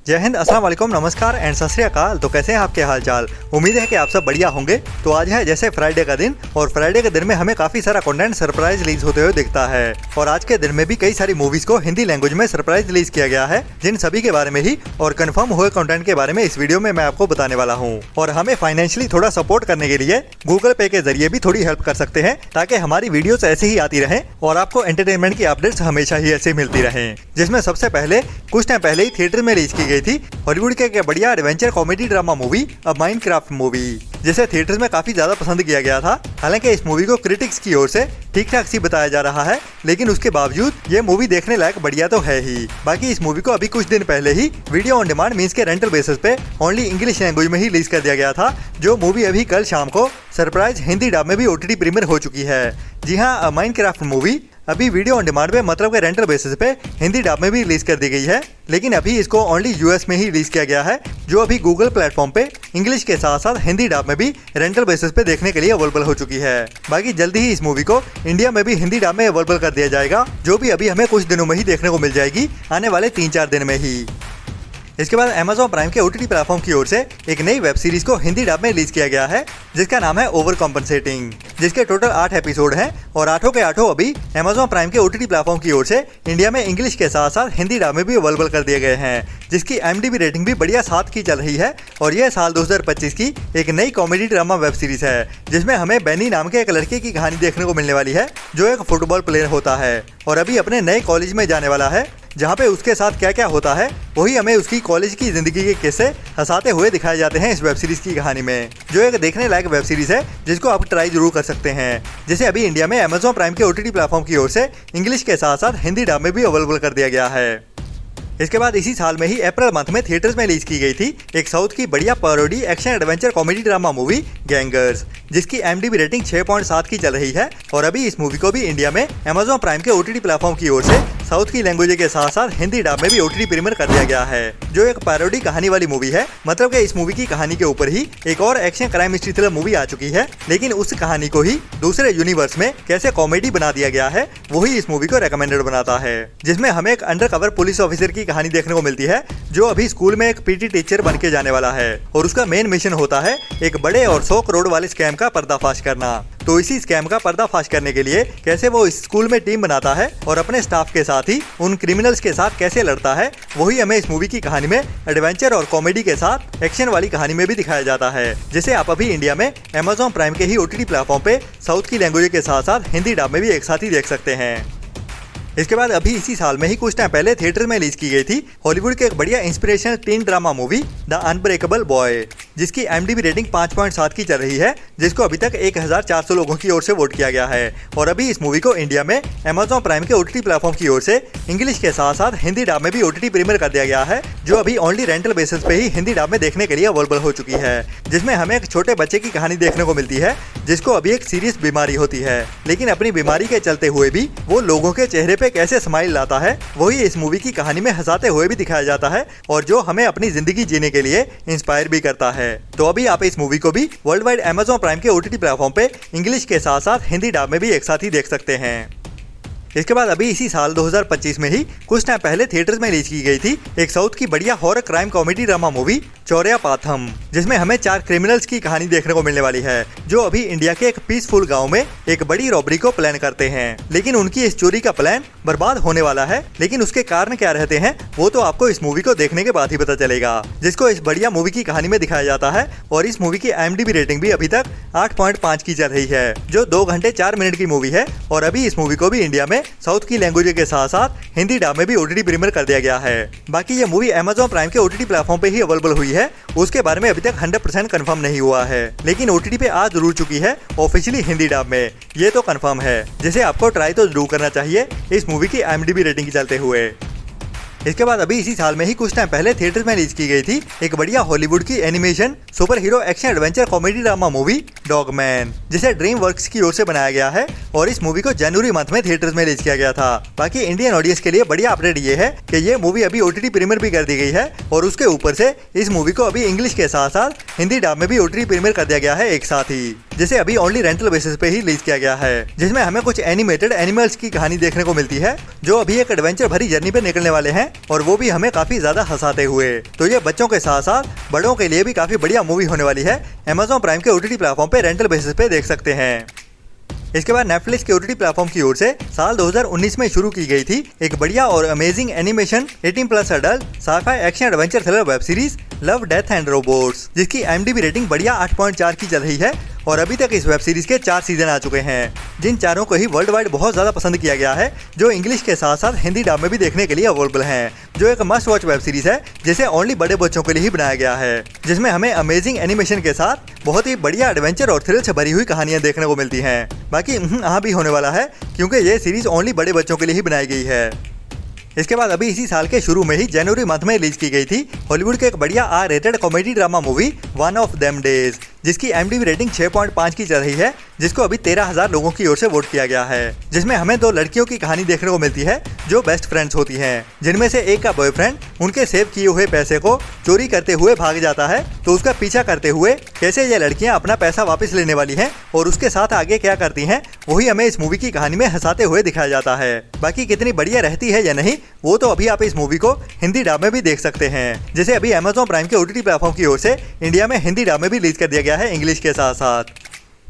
जय हिंद, अस्सलाम वालेकुम, नमस्कार एंड सत श्री अकाल। तो कैसे हैं आपके हाल चाल। उम्मीद है कि आप सब बढ़िया होंगे। तो आज है जैसे फ्राइडे का दिन, और फ्राइडे के दिन में हमें काफी सारा कंटेंट सरप्राइज रिलीज होते हुए दिखता है। और आज के दिन में भी कई सारी मूवीज को हिंदी लैंग्वेज में सरप्राइज रिलीज किया गया है, जिन सभी के बारे में ही और कंफर्म हुए कंटेंट के बारे में इस वीडियो में मैं आपको बताने वाला हूँ। और हमें फाइनेंशियली थोड़ा सपोर्ट करने के लिए गूगल पे के जरिए भी थोड़ी हेल्प कर सकते हैं, ताकि हमारी वीडियोस ऐसे ही आती रहे और आपको एंटरटेनमेंट की अपडेट्स हमेशा ही ऐसे मिलती रहे। जिसमें सबसे पहले कुछ टाइम पहले ही थिएटर में रिलीज की गई थी हॉलीवुड के बढ़िया एडवेंचर कॉमेडी ड्रामा मूवी अ माइनक्राफ्ट मूवी, जिसे थिएटर्स में काफी ज्यादा पसंद किया गया था। हालांकि इस मूवी को क्रिटिक्स की ओर से ठीक ठाक सी बताया जा रहा है, लेकिन उसके बावजूद ये मूवी देखने लायक बढ़िया तो है ही। बाकी इस मूवी को अभी कुछ दिन पहले ही वीडियो ऑन डिमांड मींस के रेंटल बेसिस पे ओनली इंग्लिश लैंग्वेज में ही रिलीज कर दिया गया था, जो मूवी अभी कल शाम को सरप्राइज हिंदी डब में भी OTT प्रीमियर हो चुकी है। जी हाँ, अ माइनक्राफ्ट मूवी अभी वीडियो ऑन डिमांड में मतलब के रेंटल बेसिस पे हिंदी डब में भी रिलीज कर दी गई है, लेकिन अभी इसको ओनली US में ही रिलीज किया गया है, जो अभी गूगल प्लेटफॉर्म पे इंग्लिश के साथ साथ हिंदी डब में भी रेंटल बेसिस पे देखने के लिए अवेलेबल हो चुकी है। बाकी जल्दी ही इस मूवी को इंडिया में भी हिंदी डब में अवेलेबल कर दिया जाएगा, जो भी अभी हमें कुछ दिनों में ही देखने को मिल जाएगी, आने वाले 3-4 दिन में ही। इसके बाद Amazon प्राइम के OTT प्लेटफॉर्म की ओर से एक नई वेब सीरीज को हिंदी डब में रिलीज किया गया है, जिसका नाम है ओवर कॉम्पनसेटिंग, जिसके टोटल 8 एपिसोड हैं और 8 के 8 अभी Amazon प्राइम के OTT प्लेटफॉर्म की ओर से इंडिया में इंग्लिश के साथ साथ हिंदी डब में भी अवेलेबल कर दिए गए हैं, जिसकी IMDb रेटिंग भी बढ़िया 7 की चल रही है। और यह साल 2025 की एक नई कॉमेडी ड्रामा वेब सीरीज है, जिसमें हमें बेनी नाम के एक लड़के की कहानी देखने को मिलने वाली है, जो एक फुटबॉल प्लेयर होता है और अभी अपने नए कॉलेज में जाने वाला है, जहाँ पे उसके साथ क्या क्या होता है वही हमें उसकी कॉलेज की जिंदगी के किस्से हंसाते हुए दिखाए जाते हैं इस वेब सीरीज की कहानी में, जो एक देखने लायक वेब सीरीज है, जिसको आप ट्राई जरूर कर सकते हैं। जिसे अभी इंडिया में Amazon प्राइम के OTT प्लेटफॉर्म की ओर से इंग्लिश के साथ साथ हिंदी डब में भी अवेलेबल कर दिया गया है। इसके बाद इसी साल में ही अप्रैल मंथ में थिएटर्स में रिलीज की गई थी एक साउथ की बढ़िया parody action adventure comedy drama movie Gangers, जिसकी IMDb रेटिंग 6.7 की चल रही है। और अभी इस मूवी को भी इंडिया में Amazon प्राइम के OTT प्लेटफॉर्म की ओर से साउथ की लैंग्वेज के साथ साथ हिंदी डब में भी OTT प्रीमियर कर दिया गया है, जो एक पैरोडी कहानी वाली मूवी है। मतलब कि इस मूवी की कहानी के ऊपर ही एक और action crime mystery thriller movie आ चुकी है, लेकिन उस कहानी को ही दूसरे यूनिवर्स में कैसे कॉमेडी बना दिया गया है, वही इस मूवी को रेकमेंडेड बनाता है। जिसमें हमें एक अंडरकवर पुलिस ऑफिसर की कहानी देखने को मिलती है, जो अभी स्कूल में एक PT टीचर बन के जाने वाला है, और उसका मेन मिशन होता है एक बड़े और 100 करोड़ वाले स्कैम का पर्दाफाश करना। तो इसी स्कैम का पर्दाफाश करने के लिए कैसे वो इस स्कूल में टीम बनाता है और अपने स्टाफ के साथ ही उन क्रिमिनल्स के साथ कैसे लड़ता है, वही हमें इस मूवी की कहानी में एडवेंचर और कॉमेडी के साथ एक्शन वाली कहानी में भी दिखाया जाता है, जिसे आप अभी इंडिया में Amazon प्राइम के ही OTT प्लेटफॉर्म पे साउथ की लैंग्वेज के साथ साथ हिंदी डब में भी एक साथ ही देख सकते हैं। इसके बाद अभी इसी साल में ही कुछ टाइम पहले थिएटर में रिलीज की गई थी हॉलीवुड के एक बढ़िया inspirational tin drama movie the unbreakable boy, जिसकी IMDb रेटिंग 5.7 की चल रही है, जिसको अभी तक 1400 लोगों की ओर से वोट किया गया है। और अभी इस मूवी को इंडिया में Amazon प्राइम के OTT प्लेटफॉर्म की ओर से इंग्लिश के साथ साथ हिंदी डब में भी OTT प्रीमियर कर दिया गया है, जो अभी ओनली रेंटल बेसिस पे ही हिंदी डब में देखने के लिए अवेलेबल हो चुकी है। जिसमें हमें एक छोटे बच्चे की कहानी देखने को मिलती है, जिसको अभी एक सीरियस बीमारी होती है, लेकिन अपनी बीमारी के चलते हुए भी वो लोगों के चेहरे पे कैसे स्माइल लाता है, वही इस मूवी की कहानी में हंसाते हुए भी दिखाया जाता है, और जो हमें अपनी जिंदगी जीने के लिए इंस्पायर भी करता है। तो अभी आप इस मूवी को भी वर्ल्ड वाइड Amazon प्राइम के OTT प्लेटफॉर्म पे इंग्लिश के साथ साथ हिंदी डब में भी एक साथ ही देख सकते हैं। इसके बाद अभी इसी साल 2025 में ही कुछ टाइम पहले थिएटर्स में रिलीज की गई थी एक साउथ की बढ़िया horror crime comedy drama movie Chaurya Paatham, जिसमें हमें 4 क्रिमिनल्स की कहानी देखने को मिलने वाली है, जो अभी इंडिया के एक पीसफुल गांव में एक बड़ी रॉबरी को प्लान करते हैं, लेकिन उनकी इस चोरी का प्लान बर्बाद होने वाला है। लेकिन उसके कारण क्या रहते हैं वो तो आपको इस मूवी को देखने के बाद ही पता चलेगा, जिसको इस बढ़िया मूवी की कहानी में दिखाया जाता है। और इस मूवी की IMDb रेटिंग भी अभी तक 8.5 की चल रही है, जो 2 घंटे 4 मिनट की मूवी है। और अभी इस मूवी को भी इंडिया में साउथ की लैंग्वेज के साथ साथ हिंदी डब में भी OTT प्रीमियर कर दिया गया है। बाकी ये मूवी Amazon प्राइम के OTT प्लेटफॉर्म पे ही अवेलेबल हुई है, उसके बारे में अभी तक 100% कंफर्म नहीं हुआ है, लेकिन OTT पे आ जरूर चुकी है ऑफिशियली हिंदी डब में, ये तो कंफर्म है, जिसे आपको ट्राई तो जरूर करना चाहिए इस मूवी की IMDb रेटिंग के चलते हुए। इसके बाद अभी इसी साल में ही कुछ टाइम पहले थिएटर्स में रिलीज की गई थी एक बढ़िया हॉलीवुड की animation super hero action adventure comedy drama movie Dog Man, जिसे ड्रीम वर्क्स की ओर से बनाया गया है और इस मूवी को जनवरी मंथ में थिएटर्स में रिलीज किया गया था। बाकी इंडियन ऑडियंस के लिए बढ़िया अपडेट ये है कि ये मूवी अभी OTT प्रीमियर भी कर दी गई है और उसके ऊपर से इस मूवी को अभी इंग्लिश के साथ साथ हिंदी डब में भी OTT प्रीमियर कर दिया गया है एक साथ ही, जिसे अभी ओनली रेंटल बेसिस पे ही रिलीज किया गया है, जिसमें हमें कुछ एनिमेटेड एनिमल्स की कहानी देखने को मिलती है जो अभी एक एडवेंचर भरी जर्नी पे निकलने वाले हैं और वो भी हमें काफी ज्यादा हंसाते हुए। तो ये बच्चों के साथ साथ बड़ों के लिए भी काफी बढ़िया मूवी होने वाली है। Amazon प्राइम के OTT प्लेटफॉर्म पे रेंटल बेसिस पे देख सकते हैं। इसके बाद नेटफ्लिक्स के OTT प्लेटफॉर्म की ओर से साल 2019 में शुरू की गई थी एक बढ़िया और amazing animation 18+ adult scifi action adventure thriller web series love death and robots, जिसकी IMDb रेटिंग बढ़िया 8.4 की चल रही है और अभी तक इस वेब सीरीज के 4 सीजन आ चुके हैं, जिन चारों को ही वर्ल्ड वाइड बहुत ज्यादा पसंद किया गया है, जो इंग्लिश के साथ साथ हिंदी डब में भी देखने के लिए अवेलेबल हैं, जो एक मस्ट वॉच वेब सीरीज है जिसे ओनली बड़े बच्चों के लिए ही बनाया गया है, जिसमें हमें अमेजिंग एनिमेशन के साथ बहुत ही बढ़िया एडवेंचर और थ्रिल से भरी हुई कहानियां देखने को मिलती हैं। बाकी यहाँ भी होने वाला है क्योंकि ये सीरीज ओनली बड़े बच्चों के लिए ही बनाई गई है। इसके बाद अभी इसी साल के शुरू में ही जनवरी मंथ में रिलीज की गई थी हॉलीवुड के एक बढ़िया R-rated comedy drama movie one of them days, जिसकी IMDb रेटिंग 6.5 की चल रही है, जिसको अभी 13,000 लोगों की ओर से वोट किया गया है, जिसमें हमें 2 लड़कियों की कहानी देखने को मिलती है जो बेस्ट फ्रेंड्स होती हैं, जिनमें से एक का बॉयफ्रेंड उनके सेव किए हुए पैसे को चोरी करते हुए भाग जाता है, तो उसका पीछा करते हुए कैसे ये लड़कियां अपना पैसा वापस लेने वाली हैं और उसके साथ आगे क्या करती हैं, वही हमें इस मूवी की कहानी में हंसाते हुए दिखाया जाता है। बाकी कितनी बढ़िया रहती है या नहीं, वो तो अभी आप इस मूवी को हिंदी डब में भी देख सकते हैं, जिसे अभी Amazon प्राइम के OTT प्लेटफॉर्म की ओर से इंडिया में हिंदी डब में भी रिलीज कर दिया गया है इंग्लिश के साथ साथ।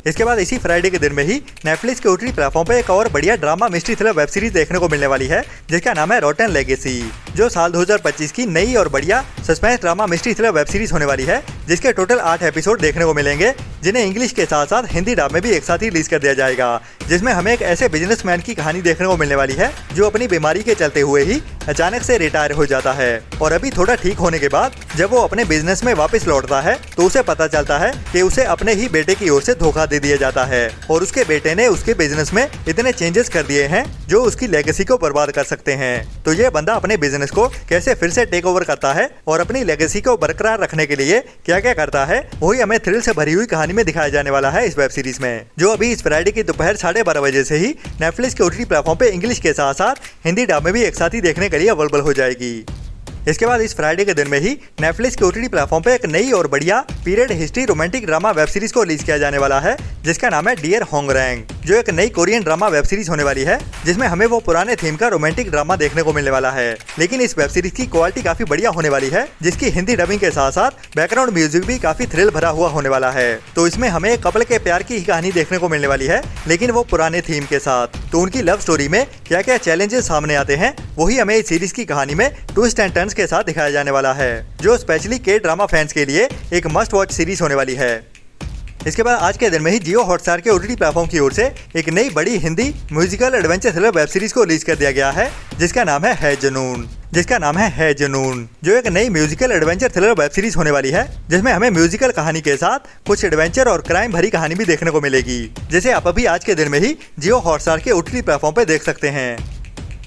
इसके बाद इसी फ्राइडे के दिन में ही नेटफ्लिक्स के OTT प्लेटफॉर्म पे एक और बढ़िया drama mystery thriller web series देखने को मिलने वाली है, जिसका नाम है रॉटन लेगेसी, जो साल 2025 की नई और बढ़िया suspense drama mystery thriller web series होने वाली है, जिसके टोटल 8 एपिसोड देखने को मिलेंगे, जिन्हें इंग्लिश के साथ साथ हिंदी डब में भी एक साथ ही रिलीज कर दिया जाएगा, जिसमें हमें एक ऐसे बिजनेसमैन की कहानी देखने को मिलने वाली है जो अपनी बीमारी के चलते हुए ही अचानक से रिटायर हो जाता है और अभी थोड़ा ठीक होने के बाद जब वो अपने बिजनेस में वापस लौटता है तो उसे पता चलता है कि उसे अपने ही बेटे की ओर से धोखा दे दिया जाता है और उसके बेटे ने उसके बिजनेस में इतने चेंजेस कर दिए हैं जो उसकी लेगेसी को बर्बाद कर सकते हैं। तो ये बंदा अपने बिजनेस को कैसे फिर से टेक ओवर करता है और अपनी लेगेसी को बरकरार रखने के लिए क्या क्या करता है, वही हमें थ्रिल से भरी हुई कहानी में दिखाया जाने वाला है इस वेब सीरीज में, जो अभी इस फ्राइडे की दोपहर 12:30 बजे से ही नेटफ्लिक्स के OTT प्लेटफॉर्म पे इंग्लिश के साथ साथ हिंदी डब में भी एक साथ ही देखने के लिए अवेलेबल हो जाएगी। इसके बाद इस फ्राइडे के दिन में ही नेटफ्लिक्स के OTT प्लेटफॉर्म पे एक नई और बढ़िया period history romantic drama web series को रिलीज किया जाने वाला है, जिसका नाम है डियर होंगरैंग, जो एक नई कोरियन ड्रामा वेब सीरीज होने वाली है, जिसमें हमें वो पुराने थीम का रोमांटिक ड्रामा देखने को मिलने वाला है। लेकिन इस वेब सीरीज की क्वालिटी काफी बढ़िया होने वाली है, जिसकी हिंदी डबिंग के साथ साथ बैकग्राउंड म्यूजिक भी काफी थ्रिल भरा हुआ होने वाला है। तो इसमें हमें एक कपल के प्यार की ही कहानी देखने को मिलने वाली है, लेकिन वो पुराने थीम के साथ। तो उनकी लव स्टोरी में क्या क्या चैलेंजेस सामने आते हैं, वही हमें इस सीरीज की कहानी में ट्विस्ट एंड टर्न्स के साथ दिखाया जाने वाला है, जो स्पेशली के ड्रामा फैंस के लिए एक मस्ट वॉच सीरीज होने वाली है। इसके बाद आज के दिन में ही जियो हॉटस्टार के OTT प्लेटफॉर्म की ओर से एक नई बड़ी Hindi musical adventure thriller web series को रिलीज कर दिया गया है, जिसका नाम है जुनून, जो एक नई musical adventure thriller web series होने वाली है, जिसमें हमें म्यूजिकल कहानी के साथ कुछ एडवेंचर और क्राइम भरी कहानी भी देखने को मिलेगी, जिसे आप अभी आज के दिन में ही जियो हॉटस्टार के OTT प्लेटफॉर्म पे देख सकते हैं।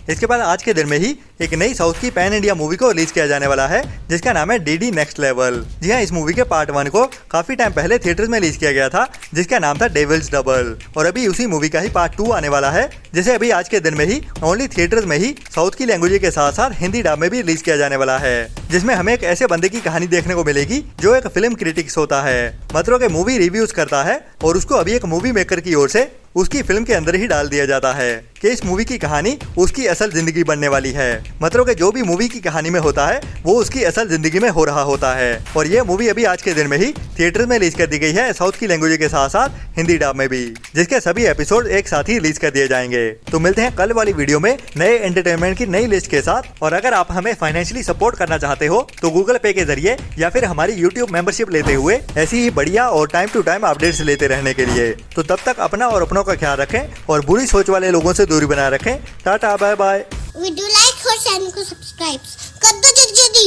इसके बाद आज के दिन में ही एक नई साउथ की पैन इंडिया मूवी को रिलीज किया जाने वाला है, जिसका नाम है DD नेक्स्ट लेवल। जी हाँ, इस मूवी के पार्ट 1 को काफी टाइम पहले थिएटर्स में रिलीज किया गया था, जिसका नाम था डेविल्स डबल, और अभी उसी मूवी का ही पार्ट 2 आने वाला है, जिसे अभी आज के दिन में ही ओनली थिएटर्स में ही साउथ की लैंग्वेज के साथ साथ हिंदी डब में भी रिलीज किया जाने वाला है, जिसमें हमें एक ऐसे बंदे की कहानी देखने को मिलेगी जो एक फिल्म क्रिटिक्स होता है, मतलब के मूवी रिव्यूज करता है, और उसको अभी एक मूवी मेकर की ओर से उसकी फिल्म के अंदर ही डाल दिया जाता है कि इस मूवी की कहानी उसकी असल जिंदगी बनने वाली है। मतलब कि जो भी मूवी की कहानी में होता है वो उसकी असल जिंदगी में हो रहा होता है। और ये मूवी अभी आज के दिन में ही थिएटर में रिलीज कर दी गई है, साउथ की लैंग्वेज के साथ साथ हिंदी डब में भी, जिसके सभी एपिसोड एक साथ ही रिलीज कर दिए जाएंगे। तो मिलते हैं कल वाली वीडियो में नए एंटरटेनमेंट की नई लिस्ट के साथ। और अगर आप हमें फाइनेंशियली सपोर्ट करना चाहते हो तो गूगल पे के जरिए या फिर हमारी यूट्यूब मेंबरशिप लेते हुए ऐसी ही बढ़िया और टाइम टू टाइम अपडेट्स लेते रहने के लिए। तो तब तक अपना और अपनों का ख्याल रखें और बुरी सोच वाले लोगों से दूरी बनाए रखें। Tata, bye bye. Video like और चैनल को सब्सक्राइब कर दो जल्दी।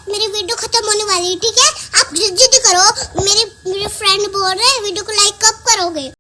मेरी वीडियो खत्म होने वाली है, ठीक है? आप जल्दी करो। मेरे फ्रेंड बोल रहे हैं वीडियो को लाइक कब करोगे?